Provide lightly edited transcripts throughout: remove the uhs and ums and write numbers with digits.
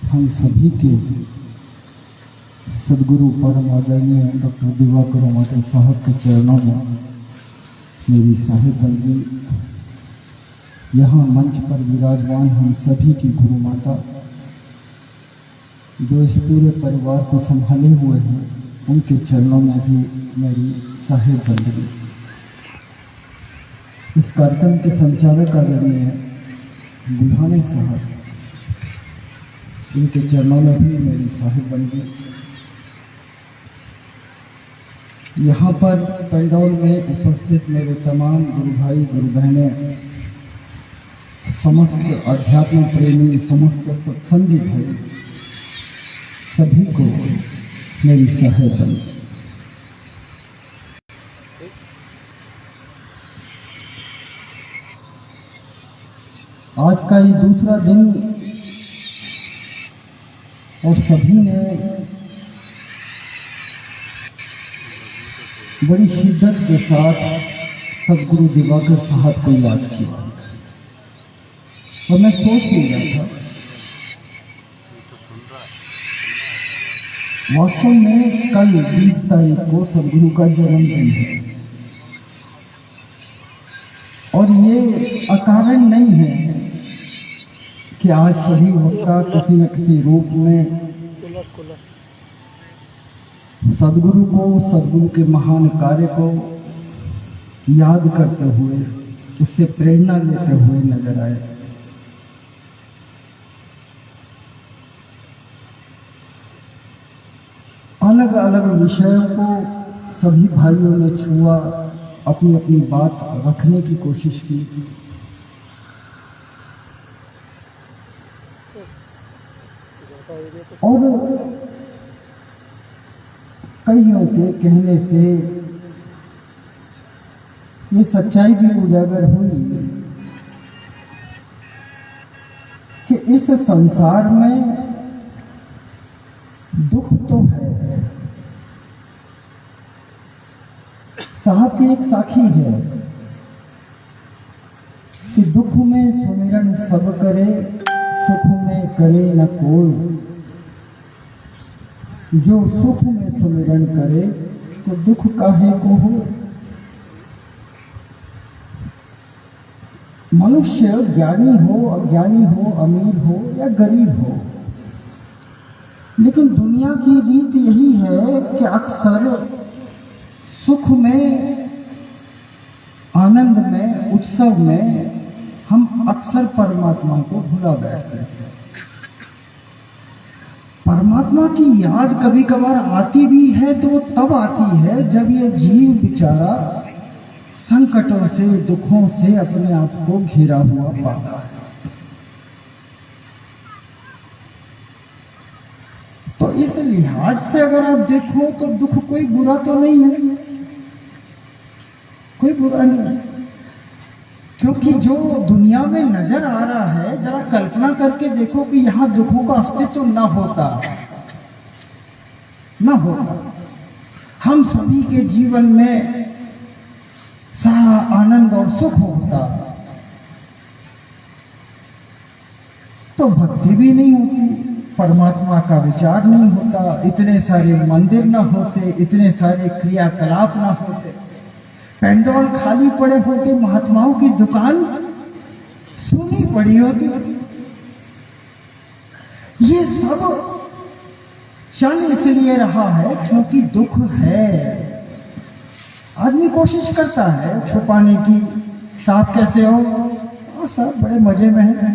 हम सभी के सदगुरु परम आदरणीय डॉक्टर दिवाकर माटे साहब के चरणों में मेरी साहिब बंदी, यहाँ मंच पर विराजमान हम सभी की गुरु माता जो इस पूरे परिवार को संभाले हुए हैं, उनके चरणों में भी मेरी साहिब बंदी। इस कार्यक्रम के संचालक आदरणीय बुल्हाने साहब, इनके चरणों में भी मेरी साहिब बंदी। यहाँ पर पंडाल में उपस्थित मेरे तमाम गुरु भाई गुरु बहनें, समस्त अध्यात्म प्रेमी, समस्त सत्संगी भाई, सभी को मेरी साहिब बंदी। आज का ये दूसरा दिन और सभी ने बड़ी शिद्दत के साथ सदगुरु दिवाकर साहब को याद किया और मैं सोच ही रहा था, वास्तव में कल 20 तारीख को सदगुरु का जन्मदिन है और ये अकारण नहीं है कि आज सभी वक्ता किसी न किसी रूप में सदगुरु को, सदगुरु के महान कार्य को याद करते हुए, उससे प्रेरणा लेते हुए नजर आए। अलग अलग विषयों को सभी भाइयों ने छुआ, अपनी अपनी बात रखने की कोशिश की। और कईयों के कहने से ये सच्चाई भी उजागर हुई कि इस संसार में दुख तो है। साहब की एक साखी है कि दुख में सुमिरन सब करे, सुख में करे न कोई। जो सुख में सुमिरन करे तो दुख काहे को हो। मनुष्य ज्ञानी हो, अज्ञानी हो, अमीर हो या गरीब हो, लेकिन दुनिया की रीत यही है कि अक्सर सुख में, आनंद में, उत्सव में हम अक्सर परमात्मा को भुला बैठते हैं। परमात्मा की याद कभी कभार आती भी है तो वो तब आती है जब ये जीव बेचारा संकटों से, दुखों से अपने आप को घिरा हुआ पाता है। तो इस लिहाज से अगर आप देखो तो दुख कोई बुरा तो नहीं है, कोई बुरा नहीं है। क्योंकि जो दुनिया में नजर आ रहा है, जरा कल्पना करके देखो कि यहां दुखों का अस्तित्व न होता, हम सभी के जीवन में सारा आनंद और सुख होता तो भक्ति भी नहीं होती, परमात्मा का विचार नहीं होता, इतने सारे मंदिर ना होते, इतने सारे क्रियाकलाप ना होते, पेंडोल खाली पड़े होते, महात्माओं की दुकान सुनी पड़ी होती। ये सब चल इसलिए रहा है क्योंकि दुख है। आदमी कोशिश करता है छुपाने की, साहब कैसे हो, सब बड़े मजे में है,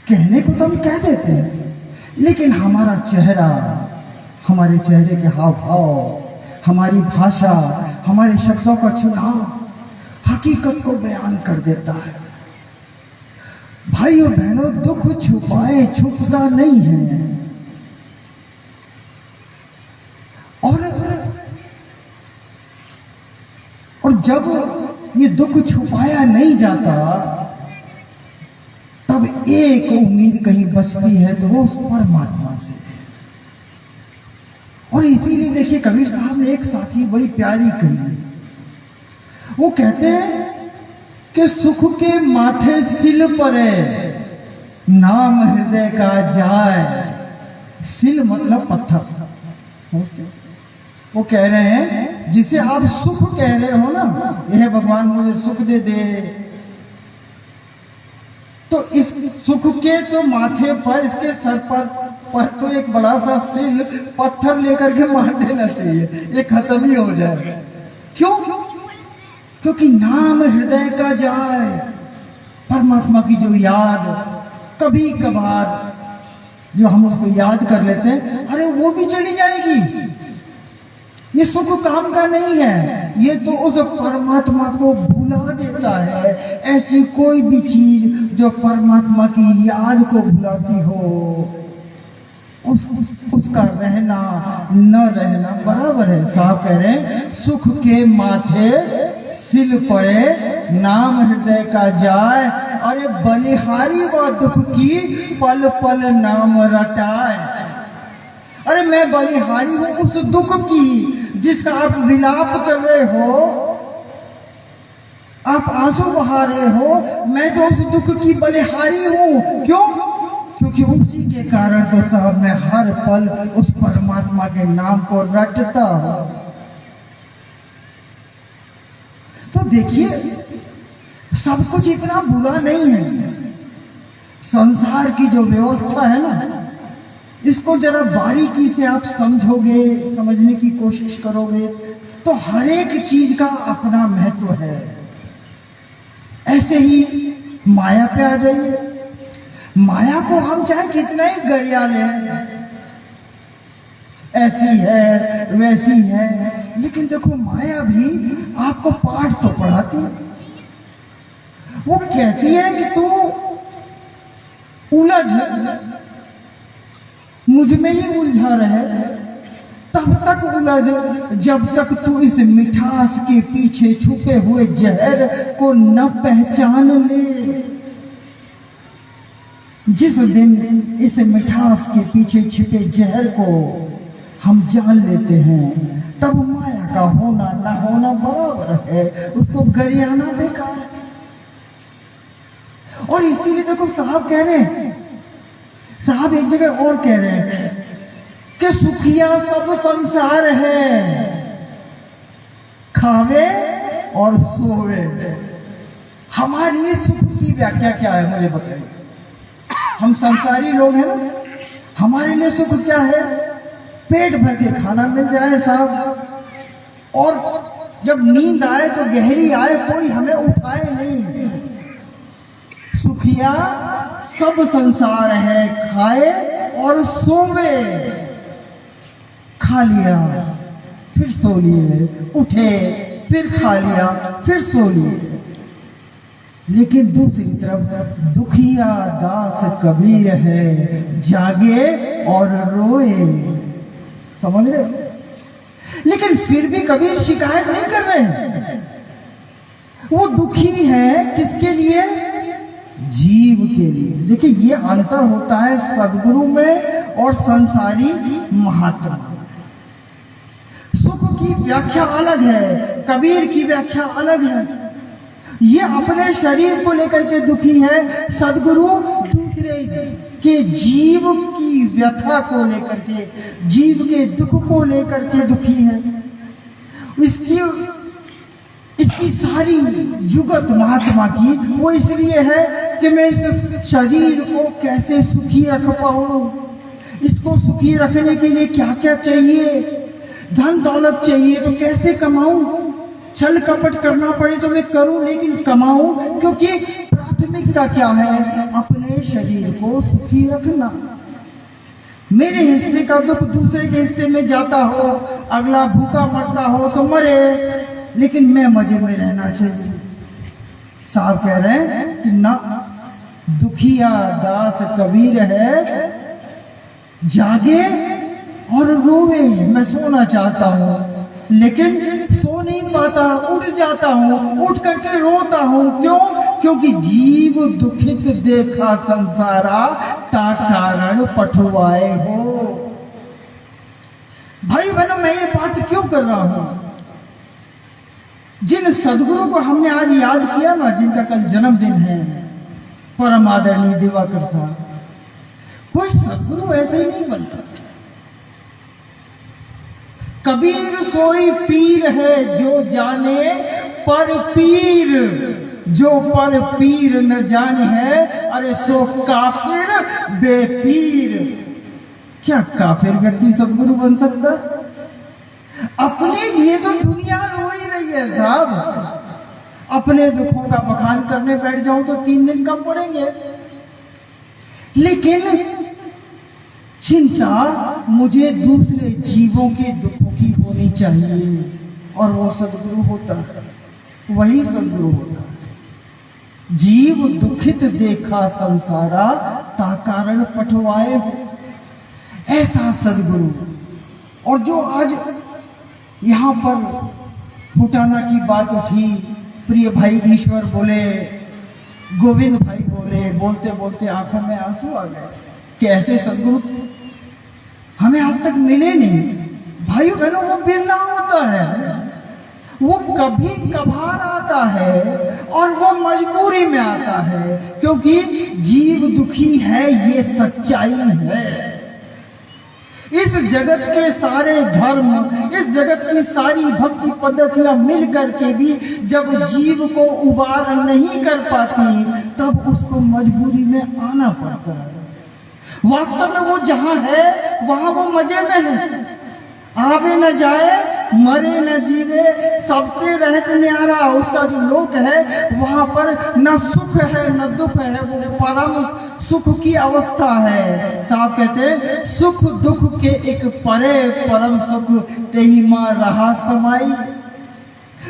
कहने को तो हम कह देते हैं, लेकिन हमारा चेहरा, हमारे चेहरे के हाव भाव, हमारी भाषा, हमारे शब्दों का चुनाव हकीकत को बयान कर देता है। भाइयों बहनों, दुख छुपाए छुपता नहीं है। और जब ये दुख छुपाया नहीं जाता, तब एक उम्मीद कहीं बचती है तो वो परमात्मा से। और इसीलिए देखिए कबीर साहब ने एक साथी बड़ी प्यारी कही, वो कहते हैं कि सुख के माथे सिल परे, नाम हृदय का जाए। सिल मतलब पत्थर। वो कह रहे हैं जिसे आप सुख कह रहे हो ना, यह भगवान मुझे सुख दे दे, तो इस सुख के तो माथे पर, इसके सर पर तो एक बड़ा सा सिल पत्थर लेकर के मार देना चाहिए, ये खत्म ही हो जाए। क्यों? क्योंकि नाम हृदय का जाए। परमात्मा की जो याद कभी कभार जो हम उसको याद कर लेते हैं, अरे वो भी चली जाएगी। ये सुख काम का नहीं है, ये तो उस परमात्मा को भुला देता है। ऐसी कोई भी चीज जो परमात्मा की याद को भुलाती हो, उसका रहना न रहना बराबर है। साहब कह रहे हैं सुख के माथे सिल पड़े, नाम हृदय का जाए, अरे बलिहारी व दुख की पल पल नाम रटाए। अरे मैं बलिहारी हूं उस दुख की जिसका आप विलाप कर रहे हो, आप आंसू बहा रहे हो, मैं तो उस दुख की बलिहारी हूं। क्यों? क्योंकि उसी के कारण तो साहब मैं हर पल उस परमात्मा के नाम को रटता हूं। तो देखिए सब कुछ इतना बुरा नहीं है। संसार की जो व्यवस्था है ना, इसको जरा बारीकी से आप समझोगे, समझने की कोशिश करोगे, तो हर एक चीज का अपना महत्व है। ऐसे ही माया पे आ जाइए। माया को हम चाहे कितना ही गरिया लें, ऐसी है वैसी है, लेकिन देखो माया भी आपको पाठ तो पढ़ाती है। वो कहती है कि तू उलझ, मुझ में ही उलझा रहे, तब तक उलझ जब तक तू इस मिठास के पीछे छुपे हुए जहर को न पहचान ले। जिस दिन इस मिठास के पीछे छिपे जहर को हम जान लेते हैं, तब माया का होना ना होना बराबर है, उसको गरियाना बेकार है। और इसीलिए देखो साहब कह रहे हैं, साहब एक जगह और कह रहे हैं कि सुखिया सब संसार है, खावे और सोवे। हमारी सुख की व्याख्या क्या है मुझे बताइए। हम संसारी लोग हैं, हमारे लिए सुख क्या है? पेट भर के खाना मिल जाए साहब, और जब नींद आए तो गहरी आए, कोई हमें उठाए नहीं। सुखिया सब संसार है, खाए और सोवे। खा लिया फिर सो लिए, उठे फिर खा लिया फिर सो लिए। लेकिन दूसरी तरफ दुखिया दास कबीर है, जागे और रोए। समझ रहे? लेकिन फिर भी कबीर शिकायत नहीं कर रहे हैं। वो दुखी है किसके लिए? जीव के लिए। देखिए ये अंतर होता है सदगुरु में और संसारी महात्मा। सुख की व्याख्या अलग है, कबीर की व्याख्या अलग है। ये अपने शरीर को लेकर के दुखी है, सदगुरु दूसरे के जीव की व्यथा को लेकर के, जीव के दुख को लेकर के दुखी है। इसकी सारी जुगत महात्मा की वो इसलिए है कि मैं इस शरीर को कैसे सुखी रख पाऊं, इसको सुखी रखने के लिए क्या क्या चाहिए, धन दौलत चाहिए तो कैसे कमाऊं, छल कपट करना पड़े तो मैं करूं, लेकिन कमाऊं, क्योंकि प्राथमिकता क्या है? अपने शरीर को सुखी रखना। मेरे हिस्से का दुख दूसरे के हिस्से में जाता हो, अगला भूखा मरता हो तो मरे, लेकिन मैं मजे में रहना चाहिए। साहब कह रहे हैं कि ना, दुखिया दास कबीर है, जागे और रोवे। मैं सोना चाहता हूं लेकिन सो नहीं पाता, उठ जाता हूं, उठ करके रोता हूं। क्यों? क्योंकि जीव दुखित देखा संसारा, तारण पठुआए हो। भाई बहनों, मैं ये बात क्यों कर रहा हूं? जिन सदगुरु को हमने आज याद किया ना, जिनका कल जन्मदिन है, परम आदरणीय दिवाकर साहब, कोई सदगुरु ऐसे ही नहीं बनता। कबीर सोई पीर है जो जाने पर पीर, जो पर पीर न जाने है, अरे सो काफिर बेपीर। क्या काफिर व्यक्ति सदगुरु बन सकता? अपने लिए तो दुनिया रो ही रही है साहब। अपने दुखों का बखान करने बैठ जाऊं तो 3 दिन कम पड़ेंगे, लेकिन चिंता मुझे दूसरे जीवों के दुखों की होनी चाहिए, और वो सदगुरु होता है, वही सदगुरु होता है। जीव दुखित देखा संसारा, ता कारण पठवाए हो, ऐसा सदगुरु। और जो आज यहां पर फुटाना की बात उठी, प्रिय भाई ईश्वर बोले, गोविंद भाई बोले, बोलते बोलते आंखों में आंसू आ गए कि ऐसे सदगुरु हमें आज तक मिले नहीं। भाई बहनों, वो बिरला होता है, वो कभी कभार आता है, और वो मजबूरी में आता है, क्योंकि जीव दुखी है, ये सच्चाई है। इस जगत के सारे धर्म, इस जगत की सारी भक्ति पद्धतियां मिल करके भी जब जीव को उबार नहीं कर पाती, तब उसको मजबूरी में आना पड़ता है। वास्तव में वो जहां है वहां वो मजे में है, आवे न जाए मरे न जीवे, सबसे रहत न्यारा। उसका जो लोक है वहां पर न सुख है न दुख है, वो परम सुख की अवस्था है। साहब कहते सुख दुख के एक परे परम सुख तेही मां रहा समाई।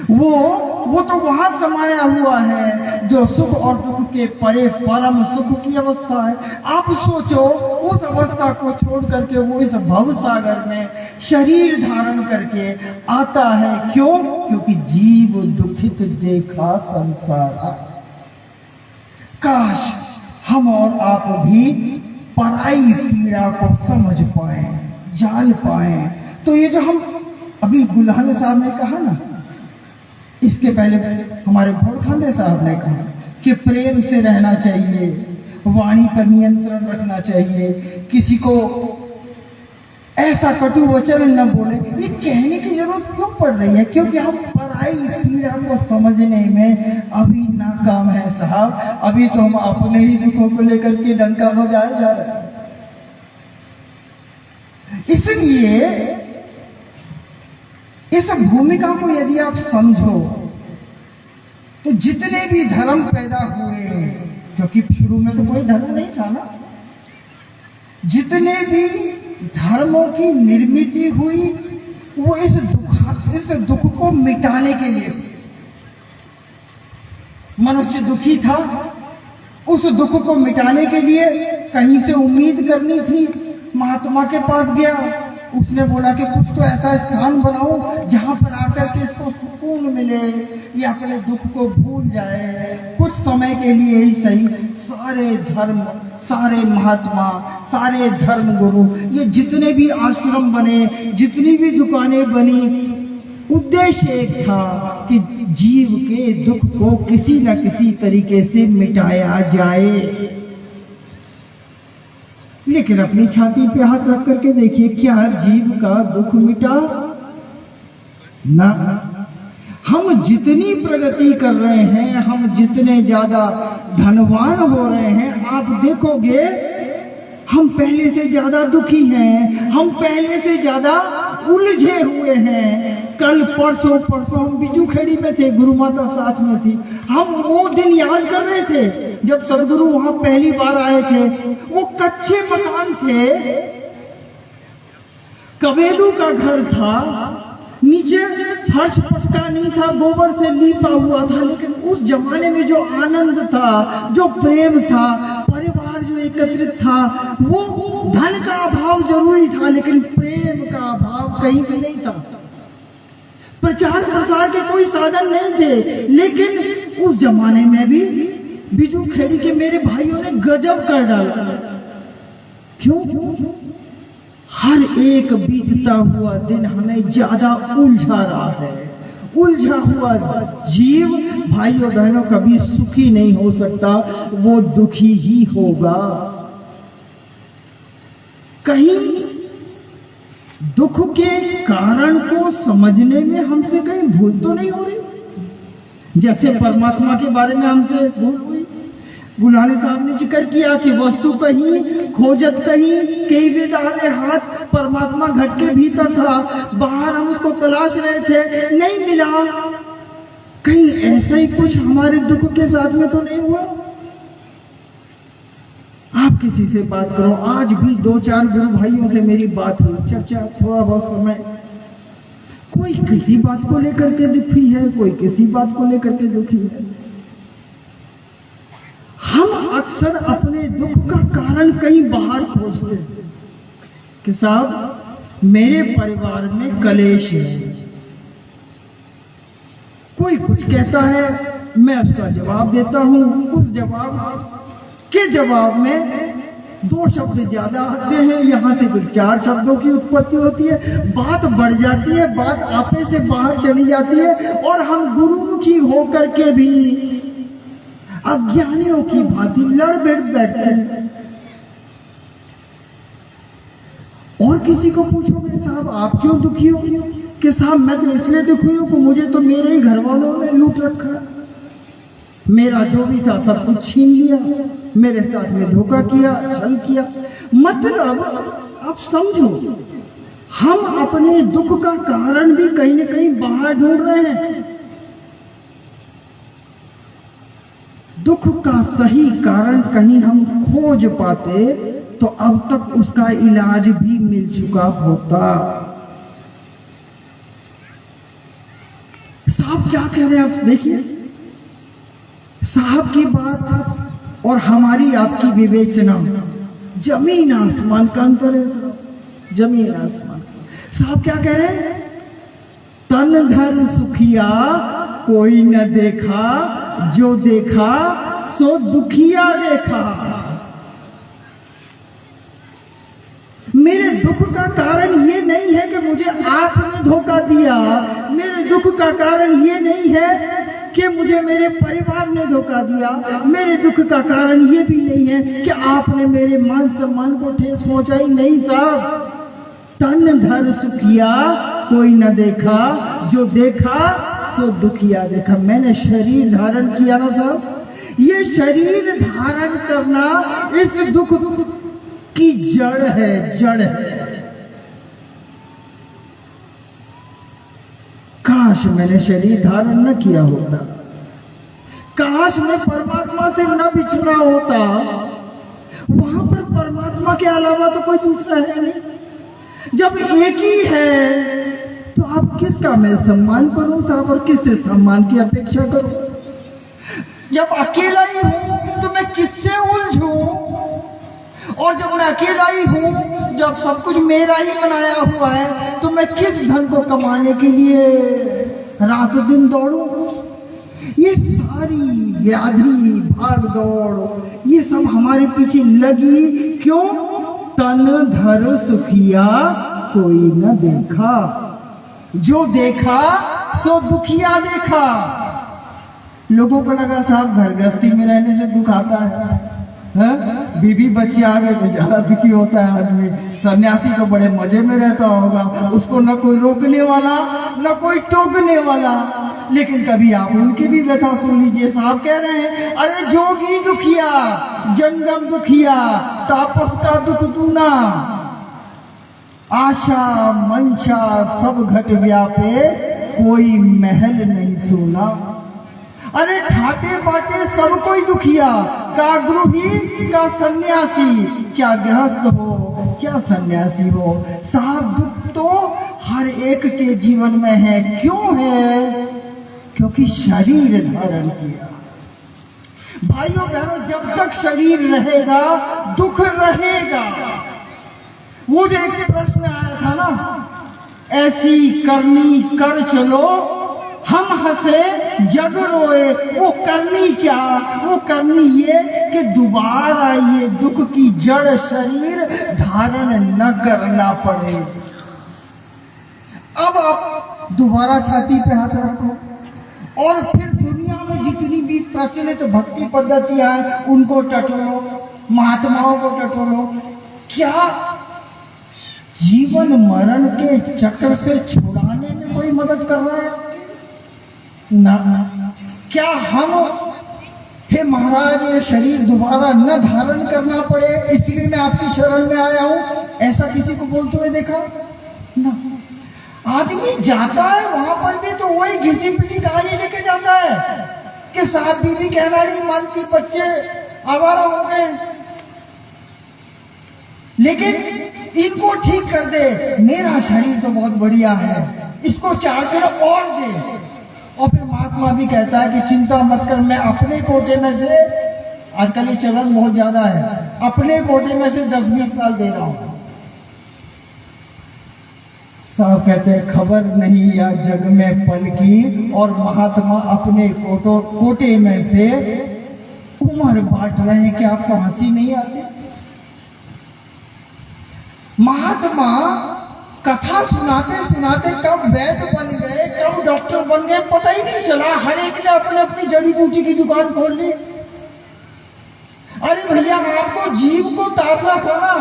वो तो वहां समाया हुआ है जो सुख और दुख के परे परम सुख की अवस्था है। आप सोचो, उस अवस्था को छोड़ करके वो इस भव सागर में शरीर धारण करके आता है। क्यों? क्योंकि जीव दुखित देखा संसार। काश हम और आप भी पराई पीड़ा को समझ पाए, जान पाए। तो ये जो हम अभी गुल्हाने साहब ने कहा ना, इसके पहले हमारे घोड़खांडे साहब ने कहा कि प्रेम से रहना चाहिए, वाणी पर नियंत्रण रखना चाहिए, किसी को ऐसा कटु वचन न बोले। ये कहने की जरूरत क्यों पड़ रही है? क्योंकि हम पराई पीड़ा को समझने में अभी नाकाम है साहब। अभी तो हम अपने ही दुखों को लेकर के डंका बजाए जा रहे हैं। इसलिए इस भूमिका को यदि आप समझो तो जितने भी धर्म पैदा हुए, क्योंकि शुरू में तो कोई धर्म नहीं था ना, जितने भी धर्मों की निर्मित हुई वो इस दुख को मिटाने के लिए। मनुष्य दुखी था, उस दुख को मिटाने के लिए कहीं से उम्मीद करनी थी। महात्मा के पास गया, उसने बोला कि कुछ तो ऐसा स्थान बनाओ जहां पर आकर के इसको सुकून मिले, ये अपने दुख को भूल जाए कुछ समय के लिए ही सही। सारे धर्म, सारे महात्मा, सारे धर्म गुरु, ये जितने भी आश्रम बने, जितनी भी दुकानें बनी, उद्देश्य एक था कि जीव के दुख को किसी न किसी तरीके से मिटाया जाए। लेकिन अपनी छाती पे हाथ रख करके देखिए, क्या जीव का दुख मिटा? ना। हम जितनी प्रगति कर रहे हैं, हम जितने ज्यादा धनवान हो रहे हैं, आप देखोगे हम पहले से ज्यादा दुखी हैं, हम पहले से ज्यादा उलझे हुए हैं। कल परसों हम बिजूखेड़ी में थे, गुरु माता साथ में थी। हम वो दिन याद कर रहे थे जब सदगुरु वहां पहली बार आए थे। वो कच्चे मकान थे, कबेलू का घर था, नीचे फर्श पक्का नहीं था, गोबर से लीपा हुआ था। लेकिन उस जमाने में जो आनंद था, जो प्रेम था, परिवार जो एकत्रित था, वो धन का अभाव जरूरी था लेकिन प्रेम का अभाव कहीं भी नहीं था। प्रचार प्रसार के कोई साधन नहीं थे, लेकिन उस जमाने में भी बिजूखेड़ी के मेरे भाइयों ने गजब कर डाला। क्यों? हर एक बीतता हुआ दिन हमें ज्यादा उलझा रहा है। उलझा हुआ जीव भाइयों बहनों कभी सुखी नहीं हो सकता, वो दुखी ही होगा। कहीं दुख के कारण को समझने में हमसे कहीं भूल तो नहीं हो रही? जैसे परमात्मा के बारे में हमसे भूल हुई। गुलानी साहब ने जिक्र किया कि वस्तु कहीं खोजत कहीं, कई विदारे हाथ, परमात्मा घट के भीतर था, बाहर हम उसको तलाश रहे थे, नहीं मिला। कहीं ऐसा ही कुछ हमारे दुख के साथ में तो नहीं हुआ? आप किसी से बात करो, आज भी 2-4 गुरु भाइयों से मेरी बात हुई, चर्चा, थोड़ा बहुत समय, कोई किसी बात को लेकर के दुखी है, कोई किसी बात को लेकर के दुखी है। हम अक्सर अपने दुख का कारण कहीं बाहर खोजते हैं कि साहब मेरे परिवार में कलेश है। कोई कुछ कहता है, मैं उसका जवाब देता हूं, उस जवाब के जवाब में 2 शब्द ज्यादा आते हैं, यहां से फिर 4 शब्दों की उत्पत्ति होती है, बात बढ़ जाती है, बात आपे से बाहर चली जाती है और हम गुरुमुखी होकर के भी अज्ञानियों की भांति लड़ भिड़ बैठते हैं। और किसी को पूछोगे साहब आप क्यों दुखी हो, कि साहब मैं तो इसलिए दुखी हूं कि मुझे तो मेरे ही घर वालों ने लूट रखा, मेरा जो भी था सब कुछ छीन लिया, मेरे साथ में धोखा किया, छल किया। मतलब आप समझो, हम अपने दुख का कारण भी कहीं न कहीं बाहर ढूंढ रहे हैं। दुख का सही कारण कहीं हम खोज पाते तो अब तक उसका इलाज भी मिल चुका होता। साहब क्या कह रहे हैं आप देखिए, साहब की बात और हमारी आपकी विवेचना जमीन आसमान का अंतर है साहब, जमीन आसमान। साहब क्या कह रहे हैं, तन धर सुखिया कोई न देखा, जो देखा सो दुखिया देखा। मेरे दुख का कारण ये नहीं है कि मुझे आपने धोखा दिया, मेरे दुख का कारण ये नहीं है कि मुझे मेरे परिवार ने धोखा दिया, मेरे दुख का कारण ये भी नहीं है कि आपने मेरे मान सम्मान को ठेस पहुंचाई। नहीं साहब, तन धर सुखिया कोई न देखा, जो देखा सो दुखिया देखा। मैंने शरीर धारण किया ना साहब, ये शरीर धारण करना इस दुख की जड़ है, जड़ है। काश मैंने शरीर धारण न किया होता, काश मैं परमात्मा से न बिछड़ा होता। वहां पर परमात्मा के अलावा तो कोई दूसरा है नहीं। जब एक ही है तो आप किसका मैं सम्मान करूं साहब, और किससे सम्मान की अपेक्षा करूं? जब अकेला ही हूं तो मैं किससे उलझूं? और जब मैं अकेला ही हूं, जब सब कुछ मेरा ही बनाया हुआ है, तो मैं किस धन को कमाने के लिए रात दिन दौड़ूं? ये सारी व्याधि, भाग दौड़, ये सब हमारे पीछे लगी क्यों? तन धर सुखिया कोई न देखा, जो देखा सो दुखिया देखा। लोगों को लगा साहब घर गृहस्थी में रहने से दुख आता है, बीबी बच्चे आ गए तो ज्यादा दुखी होता है आदमी। सन्यासी तो बड़े मजे में रहता होगा, उसको न कोई रोकने वाला न कोई टोकने वाला। लेकिन कभी आप उनकी भी व्यथा सुन लीजिए। साहब कह रहे हैं, अरे जोगी दुखिया जंगम दुखिया, तापस का दुख दूना, आशा मंशा सब घट व्यापे, कोई महल नहीं सोना। अरे ठाटे बाटे सब कोई दुखिया, का गृही का सन्यासी, क्या गृहस्थ हो क्या सन्यासी हो। साहब दुख तो हर एक के जीवन में है। क्यों है? क्योंकि शरीर धारण किया। भाइयों बहनों, जब तक शरीर रहेगा दुख रहेगा। वो जो एक प्रश्न आया था ना, ऐसी करनी कर चलो हम हंसे जग रोए, वो करनी क्या? वो करनी ये कि दोबारा ये दुख की जड़ शरीर धारण न करना पड़े। अब आप दोबारा छाती पे हाथ रखो और फिर दुनिया में जितनी भी प्रचलित भक्ति पद्धतियां हैं उनको टटोलो, महात्माओं को टटोलो। क्या जीवन मरण के चक्र से छुड़ाने में कोई मदद कर रहा है आपकी? ना। क्या हम हे महाराज ये शरीर दोबारा न धारण करना पड़े इसलिए मैं आपकी शरण में आया हूं, ऐसा किसी को बोलते हुए देखा ना। आदमी जाता है वहां पर भी तो वही घिसी पिटी कहानी लेके जाता है कि साहब बीवी कहना नहीं मानती, बच्चे आवारा हो गए, लेकिन इनको ठीक कर दे, मेरा शरीर तो बहुत बढ़िया है, इसको 4 दिन और दे। और फिर महात्मा भी कहता है कि चिंता मत कर, मैं अपने कोटे में से, आजकल ये चलन बहुत ज्यादा है, अपने कोटे में से 10-20 साल दे रहा हूं। साहब कहते हैं खबर नहीं या जग में पल की, और महात्मा अपने कोटे में से उम्र बांट रहे हैं कि आपको हंसी नहीं आती? महात्मा कथा सुनाते सुनाते कब वैद्य बन गए, कब डॉक्टर बन गए, पता ही नहीं चला। हर एक ने अपने अपनी जड़ी बूटी की दुकान खोल ली। अरे भैया आपको जीव को तारना था ना,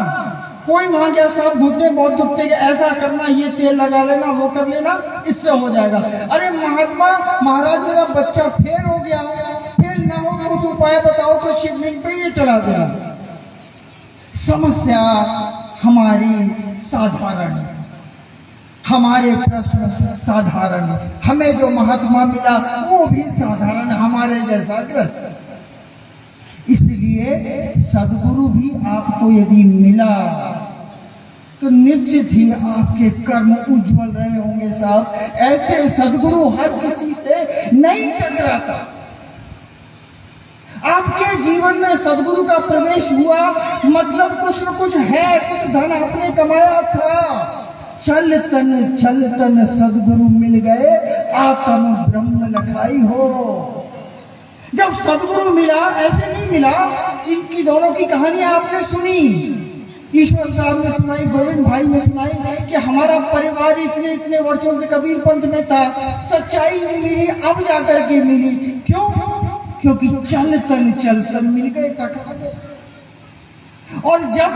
कोई वहां गया साहब घुटने बहुत दुखते, ऐसा करना, ये तेल लगा लेना, वो कर लेना, इससे हो जाएगा। अरे महात्मा महाराज मेरा बच्चा फेल हो गया, फेल ना हो कुछ उपाय बताओ तो शिवलिंग पे ये चढ़ा देना। समस्या हमारी साधारण, हमारे प्रश्न साधारण, हमें जो महात्मा मिला वो भी साधारण, हमारे जैसा ग्रस्त। इसलिए सदगुरु भी आपको यदि मिला तो निश्चित ही आपके कर्म उज्जवल रहे होंगे साहब। ऐसे सदगुरु हर किसी से नहीं टकराता। आपके जीवन में सदगुरु का प्रवेश हुआ मतलब कुछ न कुछ है, कुछ धन आपने कमाया था। चल तन सदगुरु मिल गए, आत्म ब्रह्म लखाई हो। जब सदगुरु मिला, ऐसे नहीं मिला, इनकी दोनों की कहानी आपने सुनी, ईश्वर साहब ने सुनाई, गोविंद भाई ने सुनाई कि हमारा परिवार इतने इतने वर्षों से कबीर पंथ में था, सच्चाई नहीं मिली, अब जाकर के मिली। क्यों? क्योंकि चल तन मिल गए, टकरा गए। और जब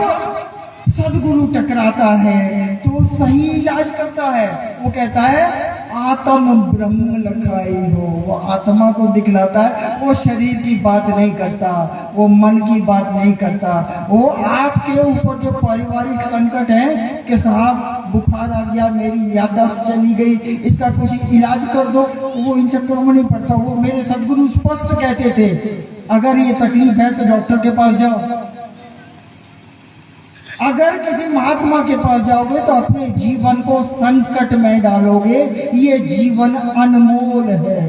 सदगुरु टकराता है तो सही इलाज करता है। वो कहता है आत्म ब्रह्म लखाई हो, वो आत्मा को दिखलाता है। वो शरीर की बात नहीं करता, वो मन की बात नहीं करता। वो आपके ऊपर जो पारिवारिक संकट है कि साहब बुखार आ गया, मेरी याददाश्त चली गई, इसका कुछ इलाज कर दो, वो इन चक्करों में नहीं पड़ता। वो मेरे सदगुरु स्पष्ट कहते थे अगर ये तकलीफ है तो डॉक्टर के पास जाओ। अगर किसी महात्मा के पास जाओगे तो अपने जीवन को संकट में डालोगे। ये जीवन अनमोल है।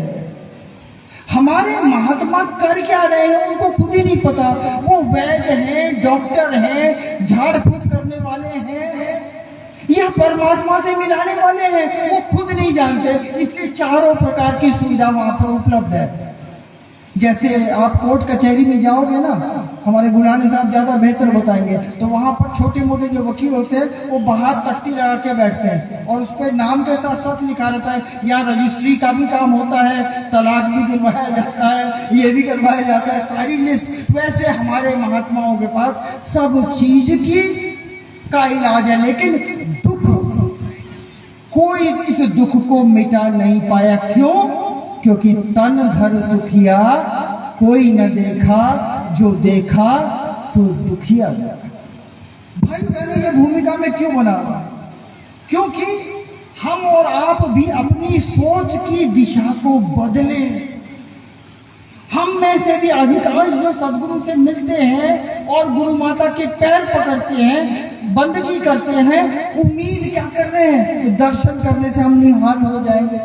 हमारे महात्मा कर क्या रहे हैं उनको खुद ही नहीं पता। वो वैद्य हैं, डॉक्टर हैं, झाड़ फूक करने वाले हैं या परमात्मा से मिलाने वाले हैं, वो खुद नहीं जानते। इसलिए चारों प्रकार की सुविधा वहां पर उपलब्ध है। जैसे आप कोर्ट कचहरी में जाओगे ना, हमारे गुलानी साहब ज्यादा बेहतर बताएंगे, तो वहां पर छोटे मोटे जो वकील होते हैं वो बाहर तख्ती लगा के बैठते हैं और उस पर नाम के साथ साथ लिखा रहता है। यहाँ रजिस्ट्री का भी काम होता है, तलाक भी दिलवाया जाता है, ये भी करवाया जाता है, सारी लिस्ट। वैसे हमारे महात्माओं के पास सब चीज की का इलाज है। लेकिन दुख, कोई इस दुख को मिटा नहीं पाया। क्यों? क्योंकि तन धर सुखिया कोई न देखा, जो देखा सो दुखिया। भाई मैंने ये भूमिका में क्यों बना? क्योंकि हम और आप भी अपनी सोच की दिशा को बदले। हम में से भी अधिकांश जो सदगुरु से मिलते हैं और गुरु माता के पैर पकड़ते हैं, बंदगी करते हैं, उम्मीद क्या कर रहे हैं? दर्शन करने से हम निहाल हो जाएंगे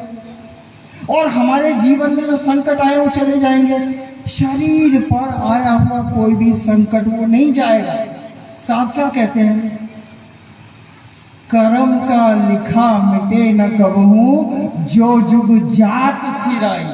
और हमारे जीवन में जो संकट आए वो चले जाएंगे। शरीर पर आया हुआ कोई भी संकट वो नहीं जाएगा। साहब क्या कहते हैं? कर्म का लिखा मिटे न कबहू, जो जुग जात सिराई।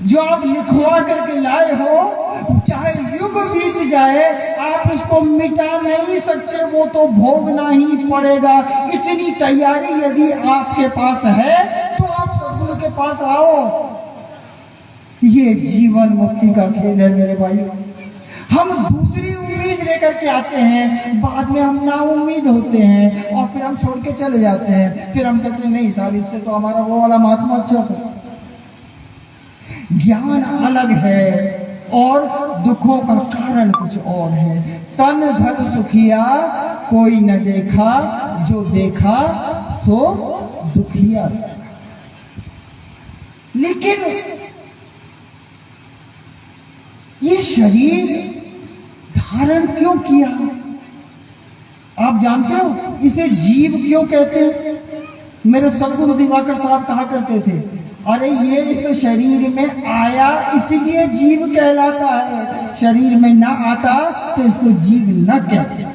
जो आप लिखवा करके लाए हो, चाहे युग बीत जाए, आप उसको मिटा नहीं सकते, वो तो भोगना ही पड़ेगा। इतनी तैयारी यदि आपके पास है तो आप सदगुरु के पास आओ। ये जीवन मुक्ति का खेल है मेरे भाई। हम दूसरी उम्मीद लेकर के आते हैं, बाद में हम नाउम्मीद होते हैं और फिर हम छोड़ के चले जाते हैं। फिर हम कहते हैं नहीं साहब, इससे तो हमारा वो वाला महात्मा अच्छा था। ज्ञान अलग है और दुखों का कारण कुछ और है। तन धन सुखिया कोई न देखा, जो देखा सो दुखिया। लेकिन ये शरीर धारण क्यों किया? आप जानते हो इसे जीव क्यों कहते हैं? मेरे सदगुरु दिवाकर साहब कहा करते थे, अरे ये इस शरीर में आया इसलिए जीव कहलाता है, शरीर में ना आता तो इसको जीव न कहते।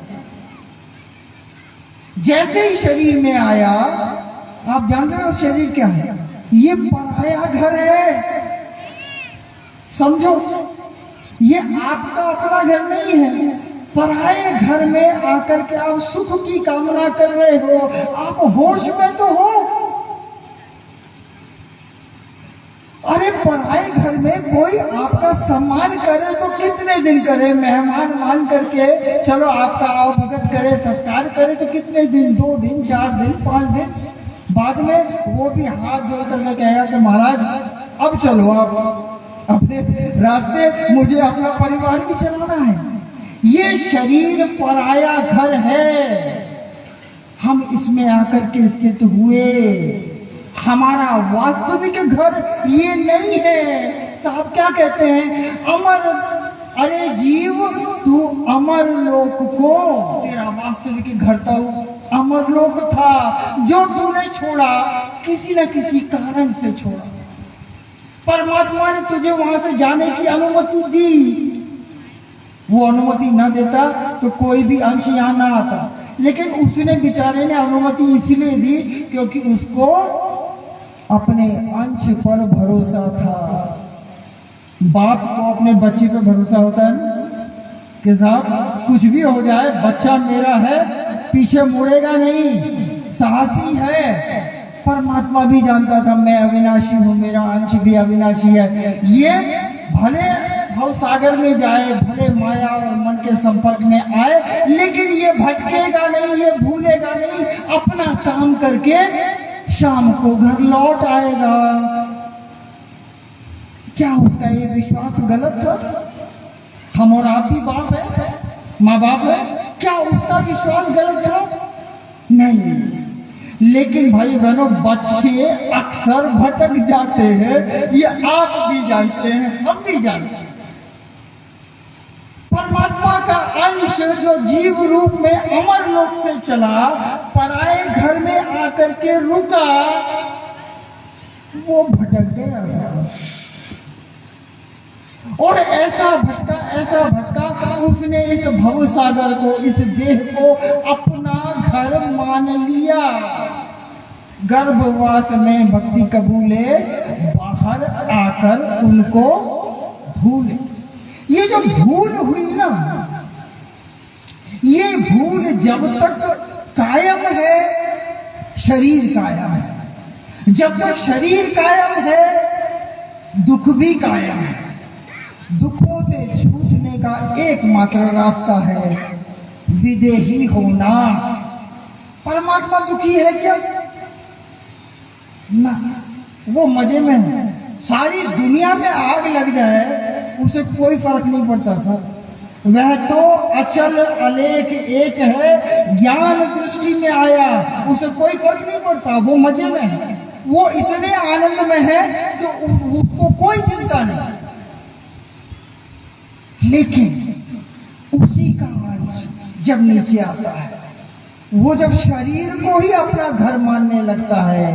जैसे ही शरीर में आया, आप जान रहे हो शरीर क्या है? ये पराया घर है। समझो, ये आपका अपना घर नहीं है। पराये घर में आकर के आप सुख की कामना कर रहे हो, आप होश में तो हो। अरे पराये घर में कोई आपका सम्मान करे तो कितने दिन करे, मेहमान मान करके चलो आपका आवभगत करे, सत्कार करे तो कितने दिन, 2 दिन, 4 दिन, 5 दिन, बाद में वो भी हाथ जोड़ करके कहेगा कि महाराज अब चलो आप अपने रास्ते, मुझे अपना परिवार भी चलाना है। ये शरीर पराया घर है, हम इसमें आकर के स्थित हुए। हमारा वास्तविक घर ये नहीं है। साहब क्या कहते हैं? अमर, अरे जीव तू अमर लोक को, तेरा वास्तविक घर तो अमर लोक था जो तूने छोड़ा, किसी न किसी कारण से छोड़ा। परमात्मा ने तुझे वहां से जाने की अनुमति दी। वो अनुमति न देता तो कोई भी अंश यहां ना आता, लेकिन उसने बेचारे ने अनुमति इसलिए दी क्योंकि उसको अपने अंश पर भरोसा था। बाप को अपने बच्चे पे भरोसा होता है कि साहब कुछ भी हो जाए, बच्चा मेरा है, पीछे मुड़ेगा नहीं, साहसी है। परमात्मा भी जानता था मैं अविनाशी हूं, मेरा अंश भी अविनाशी है। ये भले भव सागर में जाए, भले माया और मन के संपर्क में आए, लेकिन ये भटकेगा नहीं, ये भूलेगा नहीं, अपना काम करके शाम को घर लौट आएगा। क्या उसका ये विश्वास गलत था? हम और आप भी बाप है, माँ बाप है, क्या उसका विश्वास गलत था? नहीं। लेकिन भाई बहनों, बच्चे अक्सर भटक जाते हैं, ये आप भी जानते हैं, हम भी जानते हैं। परमात्मा का अंश जो जीव रूप में अमर लोक से चला, पराये घर में आकर के रुका, वो भटक गया। और ऐसा भटका उसने इस भव सागर को, इस देह को अपना घर मान लिया। गर्भवास में भक्ति कबूले, बाहर आकर उनको भूले। ये जो भूल हुई ना, ये भूल जब तक कायम है, शरीर कायम है। जब तक शरीर कायम है, दुख भी कायम है। दुखों से छूटने का एकमात्र रास्ता है विदेही होना। परमात्मा दुखी है क्या? ना, वो मजे में है। सारी दुनिया में आग लग जाए उसे कोई फर्क नहीं पड़ता सर। वह तो अचल अलेख एक है, ज्ञान दृष्टि में आया, उसे कोई फर्क नहीं पड़ता, वो मजे में है, वो इतने आनंद में है कि उसको कोई चिंता नहीं। लेकिन उसी का अंश जब नीचे आता है, वो जब शरीर को ही अपना घर मानने लगता है,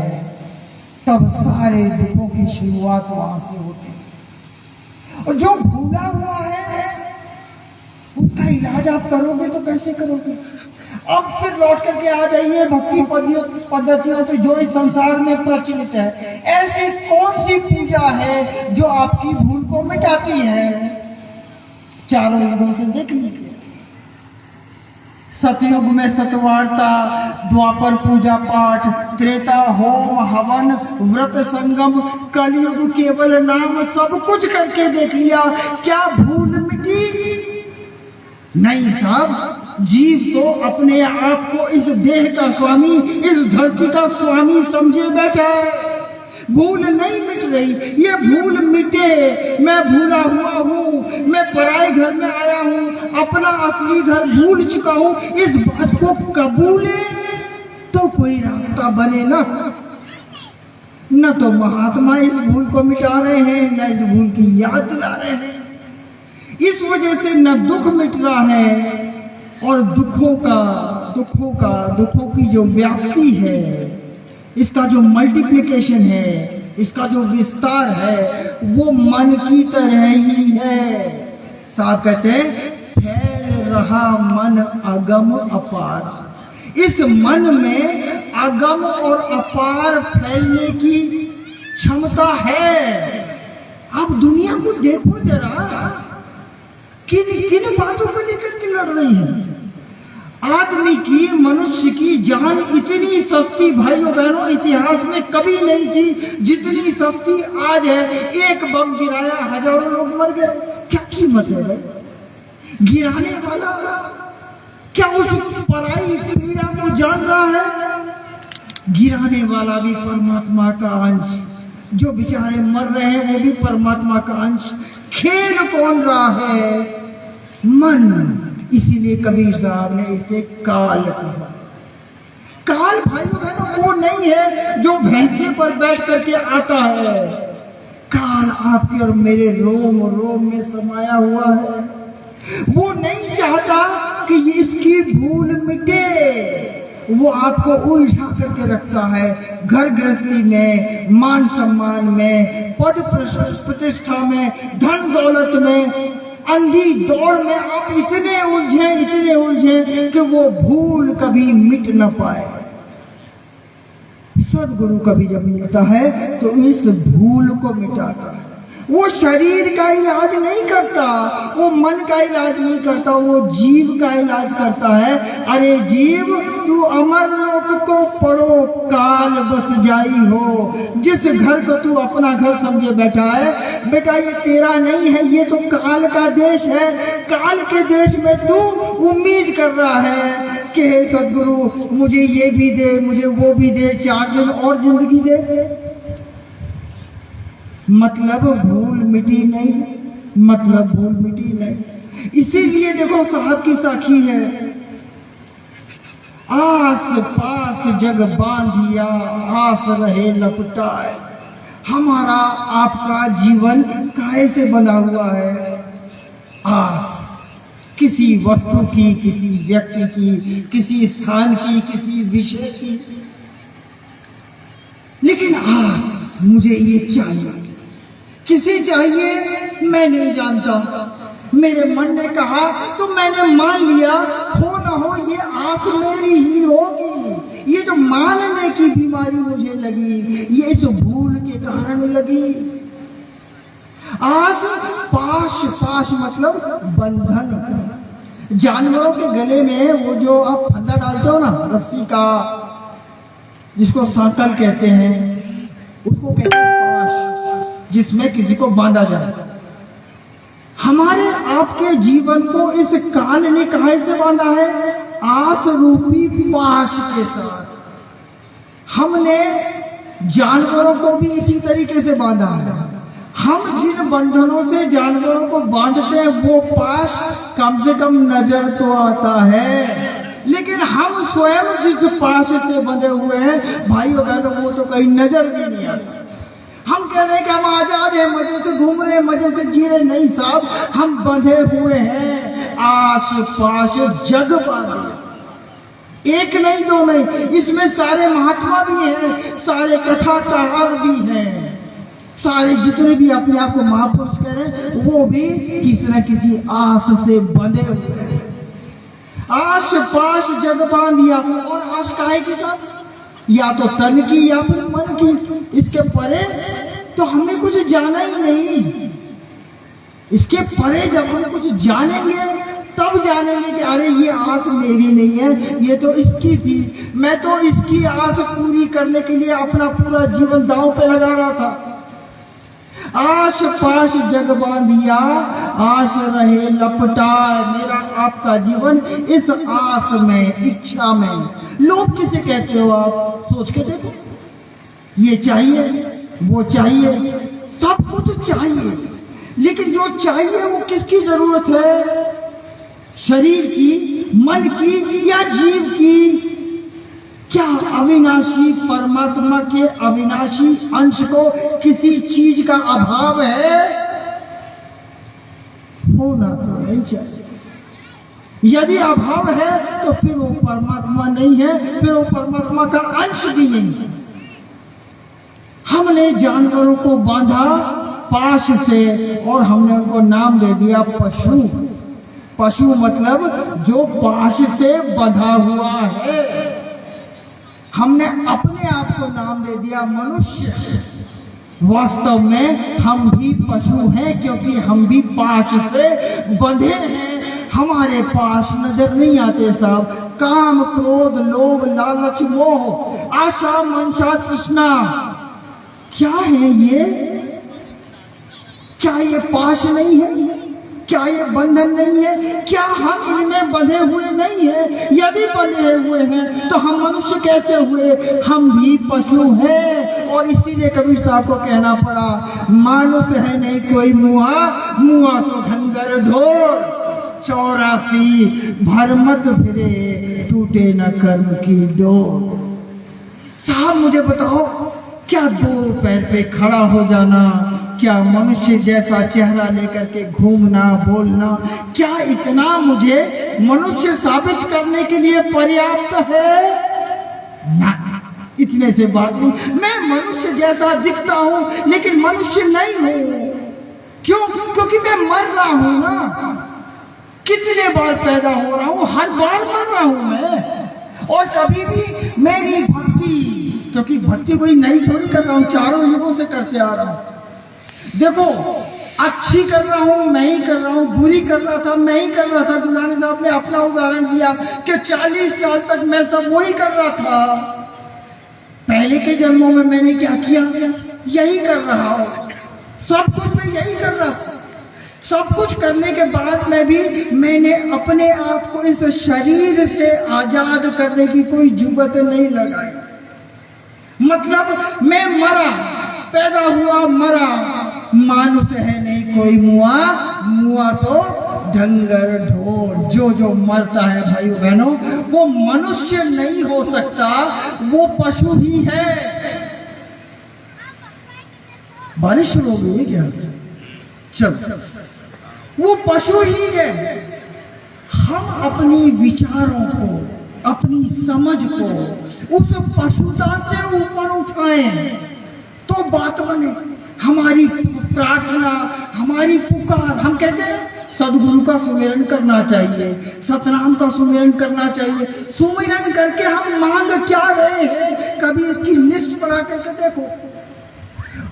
तब सारे दुखों की शुरुआत वहां से होती है। और जो भूला हुआ है उसका इलाज आप करोगे तो कैसे करोगे? अब फिर लौट करके आ जाइए भक्ति पद्धतियों पे जो इस संसार में प्रचलित है। ऐसी कौन सी पूजा है जो आपकी भूल को मिटाती है? चारों युगों से देख लीजिए। सतयुग में सतवार्ता, द्वापर पूजा पाठ, त्रेता होम हवन, व्रत संगम, कलयुग केवल नाम, सब कुछ करके देख लिया, क्या भूल मिटी? नहीं साहब, जीव तो अपने आप को इस देह का स्वामी, इस धरती का स्वामी समझे बैठा है। भूल नहीं मिट रही, ये भूल मिटे। मैं भूला हुआ हूँ, मैं पराए घर में आया हूँ, अपना असली घर भूल चुका हूँ। इस बात को कबूले तो कोई रास्ता बने ना। न तो महात्मा इस भूल को मिटा रहे हैं, न इस भूल की याद दिला रहे हैं। इस वजह से न दुख मिट रहा है, और दुखों की जो व्याप्ति है, इसका जो मल्टीप्लिकेशन है, इसका जो विस्तार है, वो मन की तरह ही है। साहब कहते हैं, फैल रहा मन अगम अपार। इस मन में अगम और अपार फैलने की क्षमता है। अब दुनिया को देखो जरा, किन बातों को लेकर के लड़ रही है। आदमी की, मनुष्य की जान इतनी सस्ती भाइयों बहनों इतिहास में कभी नहीं थी जितनी सस्ती आज है। एक बम गिराया, हजारों लोग मर गए। क्या कीमत है? गिराने वाला क्या उस पराई पीड़ा को जान रहा है? गिराने वाला भी परमात्मा का अंश, जो बेचारे मर रहे हैं वो भी परमात्मा का अंश। खेल कौन रहा है? मन। इसीलिए कबीर साहब ने इसे काल कहा। काल भाइयों बहनों वो नहीं है जो भैंसे पर बैठ करके आता है। काल आपके और मेरे रोम रोम में समाया हुआ है। वो नहीं चाहता कि इसकी भूल मिटे। वो आपको उलझा करके रखता है, घर गृहस्थी में, मान सम्मान में, पद प्रतिष्ठा में, धन दौलत में, अंधी दौड़ में आप इतने उलझे कि वो भूल कभी मिट न पाए। सदगुरु कभी जब मिलता है तो इस भूल को मिटाता है। वो शरीर का इलाज नहीं करता, वो मन का इलाज नहीं करता, वो जीव का इलाज करता है। अरे जीव, तू अमर लोक को पढ़ो, काल बस जाई हो। जिस घर को तू अपना घर समझे बैठा है, बेटा ये तेरा नहीं है, ये तो काल का देश है। काल के देश में तू उम्मीद कर रहा है कि हे सदगुरु मुझे ये भी दे, मुझे वो भी दे, 4 दिन और जिंदगी दे। मतलब भूल मिटी नहीं। इसीलिए देखो साहब की साखी है, आस पास जग बांधिया, आस रहे लपटाए। हमारा आपका जीवन काहे से बना हुआ है? आस, किसी वस्तु की, किसी व्यक्ति की, किसी स्थान की, किसी विषय की। लेकिन आस, मुझे ये चाहिए। किसे चाहिए मैं नहीं जानता। मेरे मन ने कहा तो मैंने मान लिया, हो न हो ये आस मेरी ही होगी। ये जो मानने की बीमारी मुझे लगी, ये इस भूल के कारण लगी। आस, पाश मतलब बंधन। जानवरों के गले में वो जो आप फंदा डालते हो ना, रस्सी का, जिसको सांकल कहते हैं, उसको कहते हैं पाश, जिसमें किसी को बांधा जाए। हमारे आपके जीवन को इस काल ने काहे से बांधा है? आस रूपी पाश के साथ। हमने जानवरों को भी इसी तरीके से बांधा है। हम जिन बंधनों से जानवरों को बांधते हैं, वो पाश कम से कम नजर तो आता है, लेकिन हम स्वयं जिस पाश से बंधे हुए हैं भाइयों बहनों, वो तो कहीं नजर भी नहीं आता। हम कह रहे हैं कि हम आजाद हैं, मजे से घूम रहे हैं, मजे से जी रहे। नहीं साहब, हम बंधे हुए हैं। आश पाश जग बांधे, एक नहीं दो नहीं। इसमें सारे महात्मा भी हैं, सारे कथाकार भी हैं, सारे जितने भी अपने आप को महापुरुष कह रहे हैं, वो भी किसी न किसी आस से बंधे हुए हैं। आश पाश जग बांधिया। और आश काहे के साथ? या तो तन की या फिर मन की। इसके परे तो हमने कुछ जाना ही नहीं। इसके परे जब हम कुछ जानेंगे तब जानेंगे कि अरे ये आस मेरी नहीं है, ये तो इसकी थी। मैं तो इसकी आस पूरी करने के लिए अपना पूरा जीवन दांव पे लगा रहा था। आस पास जग बांधिया, आस रहे लपटा। मेरा आपका जीवन इस आस में, इच्छा में। लोभ किसे कहते हो आप? सोच के देखो। ये चाहिए, वो चाहिए, सब कुछ चाहिए, लेकिन जो चाहिए वो किसकी जरूरत है? शरीर की, मन की या जीव की? क्या अविनाशी परमात्मा के अविनाशी अंश को किसी चीज का अभाव है? होना तो नहीं चाहिए। यदि अभाव है तो फिर वो परमात्मा नहीं है, फिर वो परमात्मा का अंश भी नहीं है। हमने जानवरों को बांधा पाश से और हमने उनको नाम दे दिया पशु। पशु मतलब जो पाश से बंधा हुआ है। हमने अपने आप को नाम दे दिया मनुष्य। वास्तव में हम भी पशु हैं, क्योंकि हम भी पाश से बंधे हैं। हमारे पास नजर नहीं आते साहब। काम, क्रोध, लोभ, लालच, मोह, आशा, मंशा, तृष्णा, क्या है ये? क्या ये पाश नहीं है? क्या ये बंधन नहीं है? क्या हम इनमें बंधे हुए नहीं है? यदि बंधे हुए हैं तो हम मनुष्य कैसे हुए? हम भी पशु हैं। और इसीलिए कबीर साहब को कहना पड़ा, मानुष है नहीं कोई मुआ, मुआ सो ढंगर ढोर। 84 भरमत फिरे, टूटे न कर्म की डोर। साहब मुझे बताओ, क्या दो पैर पे खड़ा हो जाना, क्या मनुष्य जैसा चेहरा लेकर के घूमना, बोलना, क्या इतना मुझे मनुष्य साबित करने के लिए पर्याप्त है? ना, इतने से बात नहीं। मैं मनुष्य जैसा दिखता हूं लेकिन मनुष्य नहीं हूं। क्यों? क्योंकि मैं मर रहा हूं ना। कितने बार पैदा हो रहा हूं, हर बार मर रहा हूं मैं। और कभी भी मेरी भक्ति, क्योंकि भक्ति कोई नई थोड़ी कर रहा हूं, चारों युगों से करते आ रहा हूं। देखो, अच्छी कर रहा हूं मैं ही कर रहा हूं, बुरी कर रहा था मैं ही कर रहा था। गुलानी साहब ने अपना उदाहरण दिया कि 40 साल तक मैं सब वही कर रहा था। पहले के जन्मों में मैंने क्या किया? यही कर रहा हूं। सब कुछ मैं यही कर रहा था। सब कुछ करने के बाद में भी मैंने अपने आप को इस शरीर से आजाद करने की कोई जुगत नहीं लगाई। मतलब मैं मरा, पैदा हुआ, मरा। मानुष है नहीं कोई मुआ, मुआ सो ढंगर ढोर। जो मरता है भाई बहनों, वो मनुष्य नहीं हो सकता, वो पशु ही है। बारिश शुरू हो गई क्या? चल, वो पशु ही है। हम अपनी विचारों को, अपनी समझ को उस पशुता से ऊपर उठाएं तो बात बने। हमारी प्रार्थना, हमारी पुकार, हम कहते हैं सदगुरु का सुमिरन करना चाहिए, सतनाम का सुमिरन करना चाहिए। सुमिरन करके हम मांग क्या रहे हैं? कभी इसकी लिस्ट बना करके देखो,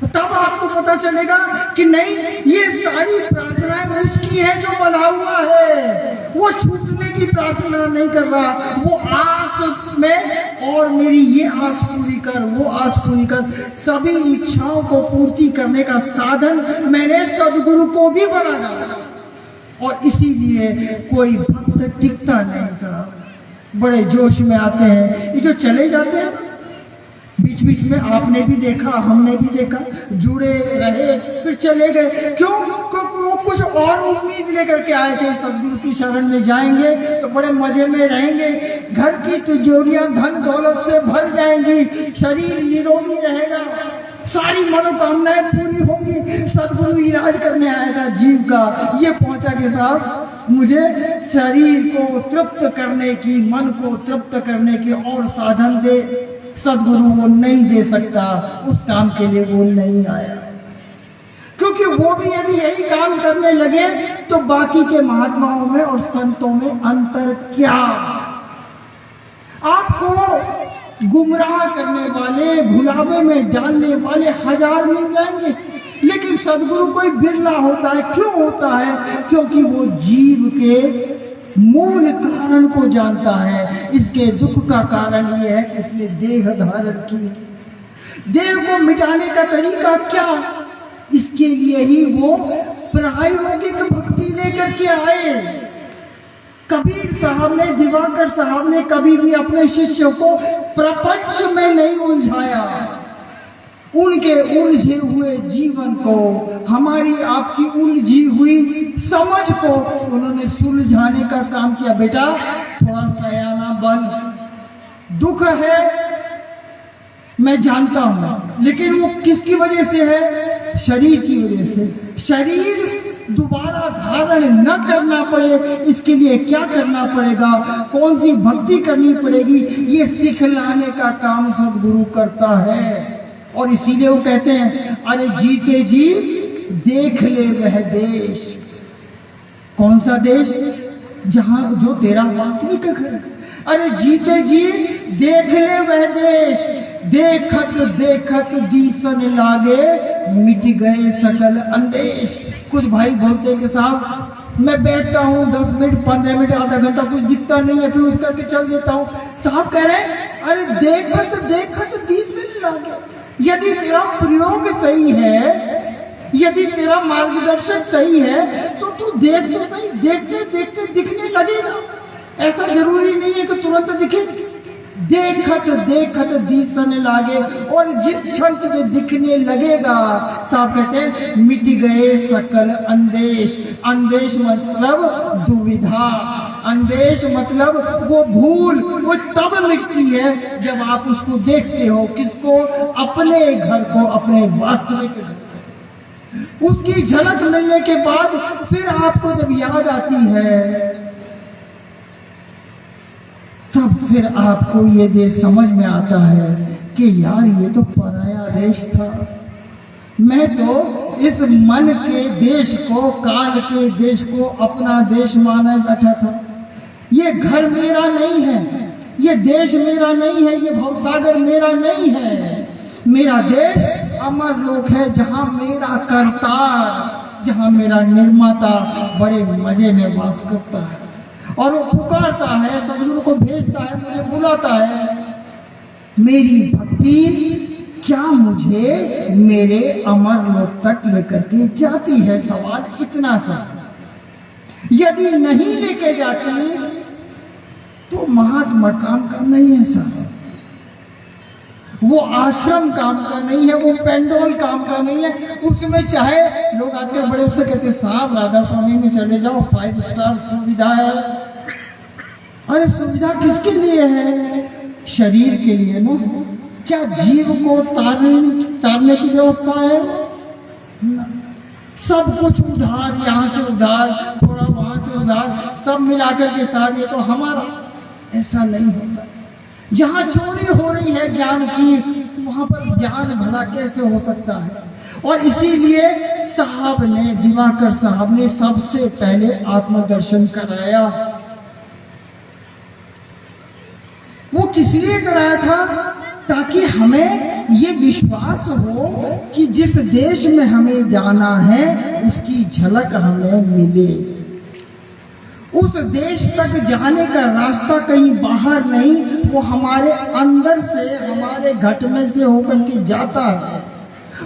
तब आपको पता चलेगा कि नहीं, ये सारी प्रार्थनाएं उसकी है जो बना हुआ है। वो छूटने की प्रार्थना नहीं कर रहा, वो आस में, और मेरी ये आस पूरी कर, वो आस पूरी कर। सभी इच्छाओं को पूर्ति करने का साधन मैंने सदगुरु को भी बना डाला। और इसीलिए कोई भक्त टिकता नहीं साहब। बड़े जोश में आते हैं, ये जो चले जाते हैं बीच बीच में, आपने भी देखा, हमने भी देखा, जुड़े रहे फिर चले गए। क्यों? क्योंकि वो कुछ और उम्मीद लेकर के आए थे। सदगुरु की शरण में जाएंगे तो बड़े मजे में रहेंगे, घर की तिजोरियां धन दौलत से भर जाएंगी, शरीर निरोगी रहेगा, सारी मनोकामनाएं पूरी होंगी। सदगुरु इलाज करने आएगा जीव का। ये पहुंचा के साहब मुझे शरीर को तृप्त करने की, मन को तृप्त करने की और साधन दे। सदगुरु वो नहीं दे सकता, उस काम के लिए वो नहीं आया। क्योंकि वो भी यदि यही काम करने लगे तो बाकी के महात्माओं में और संतों में अंतर क्या? आपको गुमराह करने वाले, भुलावे में डालने वाले हजार मिल जाएंगे, लेकिन सदगुरु कोई बिरला होता है। क्यों होता है? क्योंकि वो जीव के मूल कारण को जानता है। इसके दुख का कारण ये है कि इसने देह धारण की। देह को मिटाने का तरीका क्या? इसके लिए ही वो प्रायोगिक भक्ति लेकर के आए। कबीर साहब ने, दिवाकर साहब ने कभी भी अपने शिष्यों को प्रपंच में नहीं उलझाया। उनके उलझे हुए जीवन को, हमारी आपकी उलझी हुई समझ को उन्होंने सुलझाने का काम किया। बेटा थोड़ा सयाना बन, दुख है मैं जानता हूं, लेकिन वो किसकी वजह से है? शरीर की वजह से। शरीर दोबारा धारण न करना पड़े, इसके लिए क्या करना पड़ेगा, कौन सी भक्ति करनी पड़ेगी, ये सिखलाने का काम सदगुरु करता है। और इसीलिए वो कहते हैं, अरे जीते जी देख ले वह देश। कौन सा देश? जहां जो तेरा वास्तविक घर। अरे जीते जी देख ले वह देश, देखत देखत दीसन लागे, मिट गए सकल अंदेश। कुछ भाई बोलते हैं कि साहब मैं बैठता हूँ 10 मिनट 15 मिनट आधा घंटा, कुछ दिखता नहीं है, फिर उठ करके चल देता हूँ। साहब कह रहे हैं अरे देखत देखत दीसन लागे। यदि तेरा प्रयोग सही है, यदि तेरा मार्गदर्शक सही है, तो तू देख तो सही, देखते देखते दिखने लगेगा। ऐसा जरूरी नहीं है कि तुरंत दिखे। देखत देखत दिसन लागे, और जिस क्षण तुझे दिखने लगेगा, साहब कहते हैं मिट गए सकल अंदेश। अंदेश मतलब दुविधा, अंदेश मतलब वो भूल, वो तब मिटती है जब आप उसको देखते हो। किसको? अपने घर को, अपने वास्तविक घर। उसकी झलक मिलने के बाद फिर आपको जब याद आती है, तब फिर आपको ये देश समझ में आता है कि यार ये तो पराया देश था। मैं तो इस मन के देश को, काल के देश को अपना देश माने बैठा था। ये घर मेरा नहीं है, ये देश मेरा नहीं है, ये भवसागर मेरा नहीं है। मेरा देश अमर लोक है, जहां मेरा करतार, जहां मेरा निर्माता बड़े मजे में वास करता है। और वो पुकारता है, सदगुरु को भेजता है, मुझे बुलाता है। मेरी भक्ति क्या मुझे मेरे अमर लोक तक लेकर के जाती है? सवाल इतना सा। यदि नहीं लेके जाती तो महात्मा काम का नहीं है साहब, वो आश्रम काम का नहीं है, वो पेंडोल काम का नहीं है। उसमें चाहे लोग आजकल बड़े उससे कहते साहब राधा स्वामी में चले जाओ, 5 स्टार सुविधा है। अरे सुविधा किसके लिए है? शरीर के लिए ना। क्या जीव को तारने की व्यवस्था है? सब कुछ उधार, यहाँ से उधार, थोड़ा वहां से उधार, सब मिलाकर के साथ ये तो हमारा। ऐसा नहीं होता। जहां चोरी हो रही है ज्ञान की, वहां पर ज्ञान भला कैसे हो सकता है? और इसीलिए साहब ने, दिवाकर साहब ने सबसे पहले आत्मदर्शन कराया। वो किस लिए कराया था? ताकि हमें ये विश्वास हो कि जिस देश में हमें जाना है उसकी झलक हमें मिले। उस देश तक जाने का रास्ता कहीं बाहर नहीं, वो हमारे अंदर से, हमारे घट में से होकर के जाता है।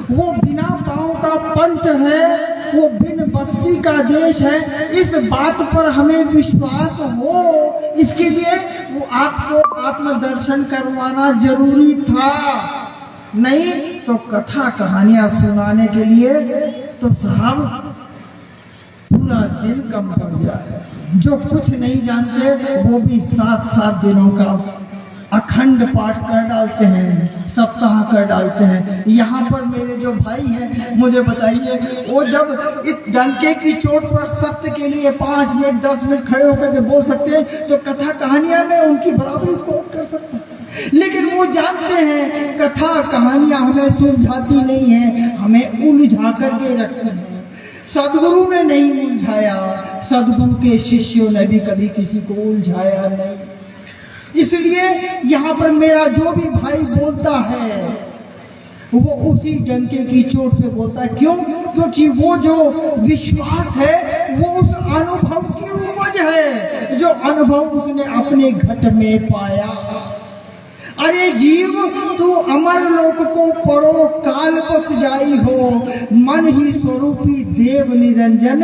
वो बिना पांव का पंथ है, वो बिन बस्ती का देश है। इस बात पर हमें विश्वास हो, इसके लिए वो आपको आत्मदर्शन करवाना जरूरी था। नहीं तो कथा कहानियां सुनाने के लिए तो साहब पूरा दिन कम पड़ जाए। जो कुछ नहीं जानते वो भी 7-7 दिनों का अखंड पाठ कर डालते हैं, सप्ताह कर डालते हैं। यहाँ पर मेरे जो भाई हैं, मुझे बताइए, वो जब इस डंके की चोट पर सत्य के लिए 5 मिनट 10 मिनट खड़े होकर के बोल सकते हैं, तो कथा कहानियां में उनकी बराबरी कौन कर सकता है? लेकिन वो जानते हैं कथा कहानियां हमें सुलझाती नहीं है, हमें उलझा करके रखते हैं। सदगुरु ने नहीं उलझाया, सदगुरु के शिष्यों ने भी कभी किसी को उलझाया नहीं। इसलिए यहाँ पर मेरा जो भी भाई बोलता है वो उसी डंके की चोट पे बोलता है। क्यों? क्योंकि वो जो विश्वास है वो उस अनुभव की उपज है, जो अनुभव उसने अपने घट में पाया। अरे जीव तू अमर लोक को पढ़ो काल बस जाई हो, मन ही स्वरूपी देव निरंजन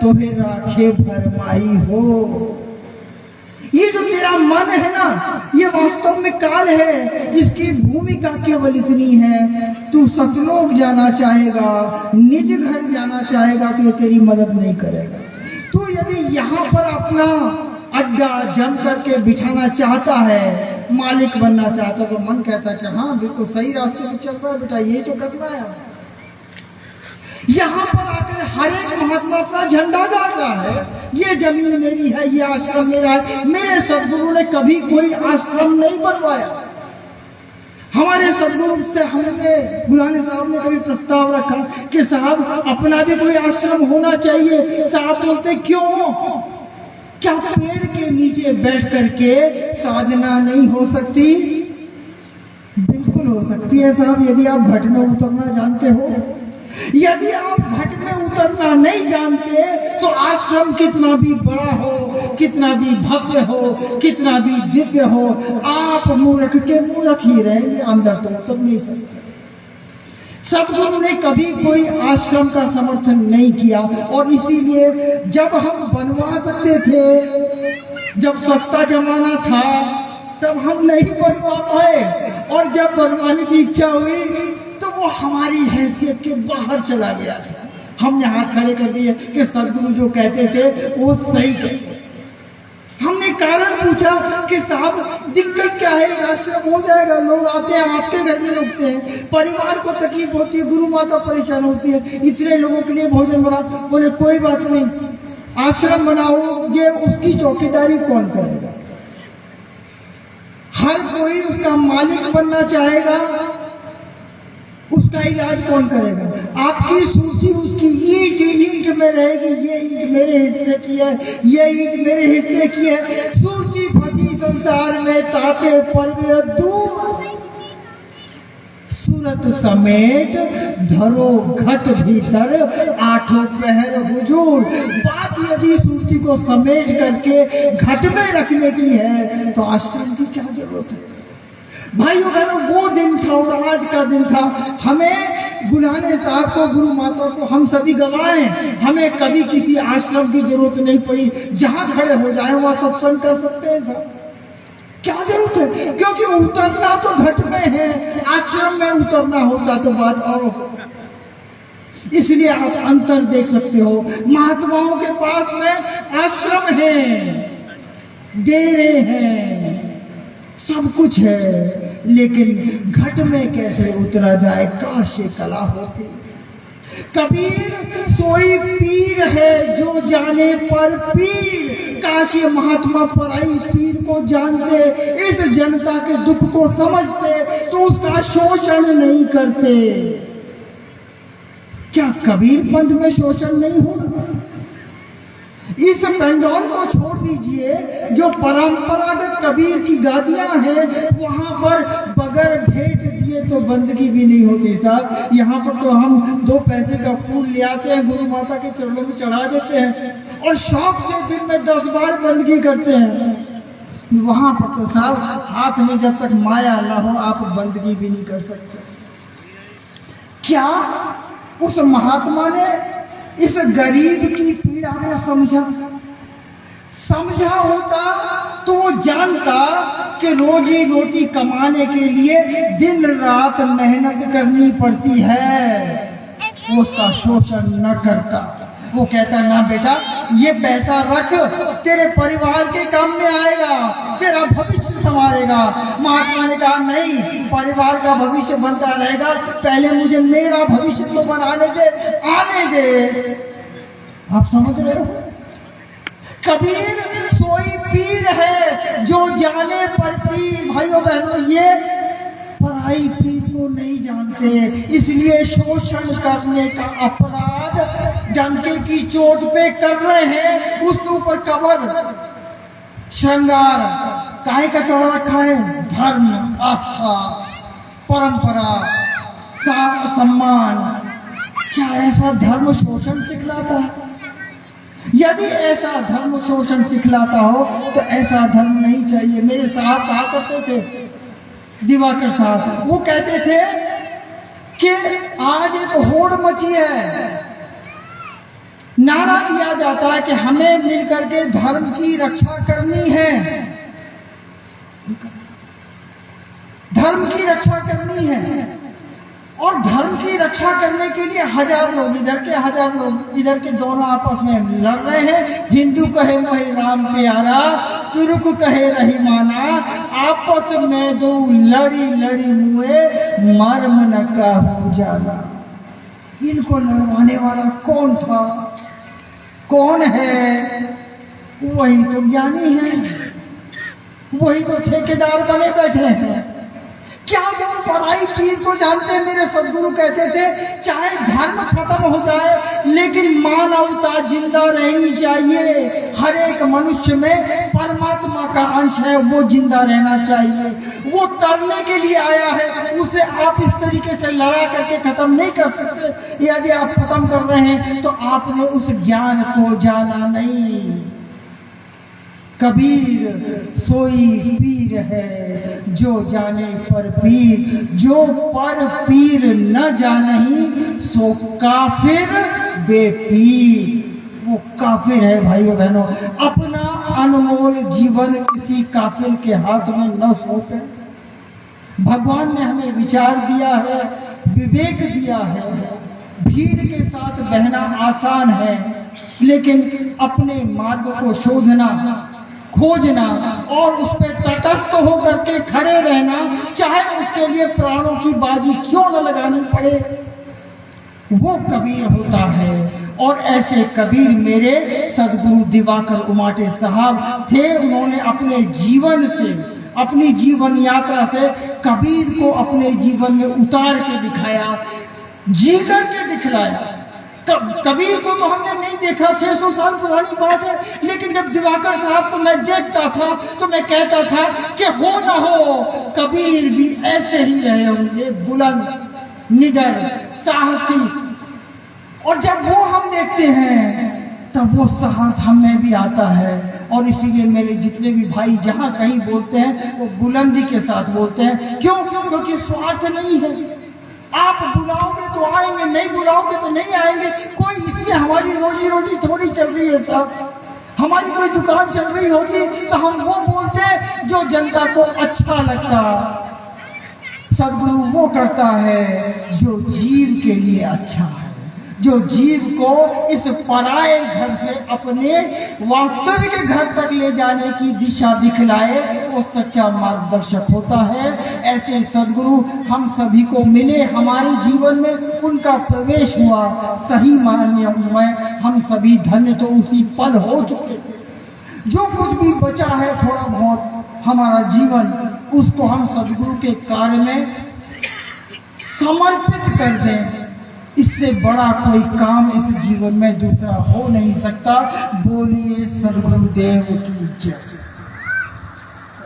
तुम्हें राखे भरमाई हो। ये जो तेरा मन है ना, ये वास्तव में काल है। इसकी भूमिका केवल इतनी है, तू सतलोक जाना चाहेगा, निज घर जाना चाहेगा तो ये तेरी मदद नहीं करेगा। तू यदि यहाँ पर अपना अड्डा जम करके बिठाना चाहता है, मालिक बनना चाहता, तो मन कहता है कि हाँ बिल्कुल सही रास्ते पे चल रहा है बेटा, ये तो करना है। यहाँ पर आकर हर एक महात्मा अपना झंडा गाड़ रहा है, ये जमीन मेरी है, ये आश्रम मेरा है। मेरे सदगुरु ने कभी कोई आश्रम नहीं बनवाया। हमारे सदगुरु से हमने गुलानी साहब ने कभी प्रस्ताव रखा कि साहब अपना भी कोई आश्रम होना चाहिए। साहब बोलते क्यों? क्या पेड़ के नीचे बैठ करके साधना नहीं हो सकती? बिल्कुल हो सकती है साहब, यदि आप घट में उतरना जानते हो। यदि आप घट में उतरना नहीं जानते तो आश्रम कितना भी बड़ा हो, कितना भी भव्य हो, कितना भी दिव्य हो, आप मूर्ख के मूर्ख ही रहेंगे, अंदर तो उतर नहीं सकते। सदगुरु ने कभी कोई आश्रम का समर्थन नहीं किया, और इसीलिए जब हम बनवा सकते थे, जब सस्ता जमाना था, तब हम नहीं बनवा पाए, और जब बनवाने की इच्छा हुई तो वो हमारी हैसियत के बाहर चला गया था। हमने हाथ खड़े कर दिए कि सदगुरु जो कहते थे वो सही कहते। हमने कारण पूछा कि साहब दिक्कत क्या है, आश्रम हो जाएगा, लोग आते हैं आपके घर में रुकते हैं, परिवार को तकलीफ होती है, गुरु माता परेशान होती है, इतने लोगों के लिए भोजन बना। बोले कोई बात नहीं, आश्रम बनाओगे, उसकी चौकीदारी कौन करेगा? हर कोई उसका मालिक बनना चाहेगा, उसका इलाज कौन करेगा? आपकी सूची उसकी ईंट में रहेगी, ये ईंट मेरे हिस्से की है, ये ईंट मेरे हिस्से की है। सूची फंसी संसार में ताते पर्वत दूर, सूरत समेट धरो घट भीतर, आठों पहर हुजूर। बात यदि सूची को समेट करके घट में रखने की है तो आश्रम की क्या जरूरत है? भाइयों बहनों, वो दिन था और आज का दिन था। हमें गुलाने साहब को, गुरु माता को, हम सभी गवाए, हमें कभी किसी आश्रम की जरूरत नहीं पड़ी। जहां खड़े हो जाए वहां सत्संग कर सकते हैं सब, क्या जरूरत है? क्योंकि उतरना तो घट में है, आश्रम में उतरना होता तो बात और होता। इसलिए आप अंतर देख सकते हो। महात्माओं के पास में आश्रम है, डेरे हैं, सब कुछ है, लेकिन घट में कैसे उतरा जाए, काश ये कला होती। कबीर सोई पीर है जो जाने पर पीर, काश ये महात्मा पराई पीर को जानते, इस जनता के दुख को समझते तो उसका शोषण नहीं करते। क्या कबीर पंथ में शोषण नहीं हो? इस पेंडोल को छोड़ दीजिए, जो परंपरागत कबीर की गादियां हैं, वहां पर बगैर भेंट दिए तो बंदगी भी नहीं होती साहब। यहाँ पर तो हम 2 पैसे का फूल ले आते हैं, गुरु माता के चरणों में चढ़ा देते हैं, और शौक से दिन में 10 बार बंदगी करते हैं। वहां पर तो साहब हाथ में जब तक माया न हो आप बंदगी भी नहीं कर सकते। क्या उस महात्मा ने इस गरीब की पीड़ा को समझा होता तो वो जानता कि रोजी रोटी कमाने के लिए दिन रात मेहनत करनी पड़ती है, वो उसका शोषण न करता। वो कहता ना बेटा ये पैसा रख, तेरे परिवार के काम में आएगा, तेरा भविष्य संवारेगा। महात्मा ने कहा नहीं, परिवार का भविष्य बनता रहेगा, पहले मुझे मेरा भविष्य तो बनाने दे, आने दे। आप समझ रहे हो? कबीर सोई पीर है जो जाने पर पीर। भाइयों बहनों, ये पराई पीर को नहीं जानते, इसलिए शोषण करने का अपराध डंके की चोट पे कर रहे हैं। उसके ऊपर कवर श्रृंगार काहे का चढ़ा रखा है? धर्म, आस्था, परंपरा, सम्मान। क्या ऐसा धर्म शोषण सिखलाता है? यदि ऐसा धर्म शोषण सिखलाता हो तो ऐसा धर्म नहीं चाहिए। मेरे साहब कहा करते थे दिवाकर साहब। वो कहते थे कि आज एक होड़ मची है, नारा दिया जाता है कि हमें मिलकर के धर्म की रक्षा करनी है, धर्म की रक्षा करनी है। और धर्म की रक्षा करने के लिए हजार लोग इधर के, हजार लोग इधर के, दोनों आपस में लड़ रहे हैं। हिंदू कहे मोहि राम प्यारा, तुर्क कहे रहीमाना, आपस में दो लड़ी लड़ी मुए, मर्म न काहू जाना। इनको लड़वाने वाला कौन था, कौन है? वही तो ज्ञानी है, वही तो ठेकेदार बने बैठे हैं। क्या जो पराई पीर को जानते हैं? मेरे सदगुरु कहते थे चाहे धर्म खत्म हो जाए लेकिन मानवता जिंदा रहनी चाहिए। हर एक मनुष्य में परमात्मा का अंश है, वो जिंदा रहना चाहिए। वो तरने के लिए आया है, उसे आप इस तरीके से लड़ा करके खत्म नहीं कर सकते। यदि आप खत्म कर रहे हैं तो आपने उस ज्ञान को जाना नहीं। कबीर सोई पीर है जो जाने पर पीर, जो पर पीर न जानही सो काफिर बेपीर। वो काफिर है भाइयों बहनों। अपना अनमोल जीवन किसी काफिर के हाथ में न सौंपे। भगवान ने हमें विचार दिया है, विवेक दिया है। भीड़ के साथ बहना आसान है, लेकिन अपने मार्ग को शोधना, खोजना और उस पर तटस्थ होकर के खड़े रहना, चाहे उसके लिए प्राणों की बाजी क्यों न लगानी पड़े, वो कबीर होता है। और ऐसे कबीर मेरे सदगुरु दिवाकर उमाटे साहब थे। उन्होंने अपने जीवन से, अपनी जीवन यात्रा से कबीर को अपने जीवन में उतार के दिखाया, जी करके दिखलाया। कबीर को तो हमने नहीं देखा, 600 साल पुरानी बात है, लेकिन जब दिवाकर साहब को मैं देखता था तो मैं कहता था कि हो ना हो कबीर भी ऐसे ही रहे होंगे, बुलंद, निडर, साहसी। और जब वो हम देखते हैं तब वो साहस हमें भी आता है। और इसीलिए मेरे जितने भी भाई जहां कहीं बोलते हैं वो बुलंदी के साथ बोलते हैं। क्यों? क्योंकि स्वार्थ नहीं है। आप बुलाओगे तो आएंगे, नहीं बुलाओगे तो नहीं आएंगे। कोई इससे हमारी रोजी रोटी थोड़ी चल रही है साहब। हमारी कोई दुकान चल रही होती तो हम वो बोलते हैं जो जनता को अच्छा लगता। सदगुरु वो करता है जो जीव के लिए अच्छा है, जो जीव को इस पराए घर से अपने वास्तविक घर तक ले जाने की दिशा दिखलाए, वो सच्चा मार्गदर्शक होता है। ऐसे सदगुरु हम सभी को मिले, हमारे जीवन में उनका प्रवेश हुआ। सही मायने में हम सभी धन्य तो उसी पल हो चुके थे। जो कुछ भी बचा है थोड़ा बहुत हमारा जीवन, उसको हम सदगुरु के कार्य में समर्पित कर दें। इससे बड़ा कोई काम इस जीवन में दूसरा हो नहीं सकता। बोलिए सदगुरुदेव की जय।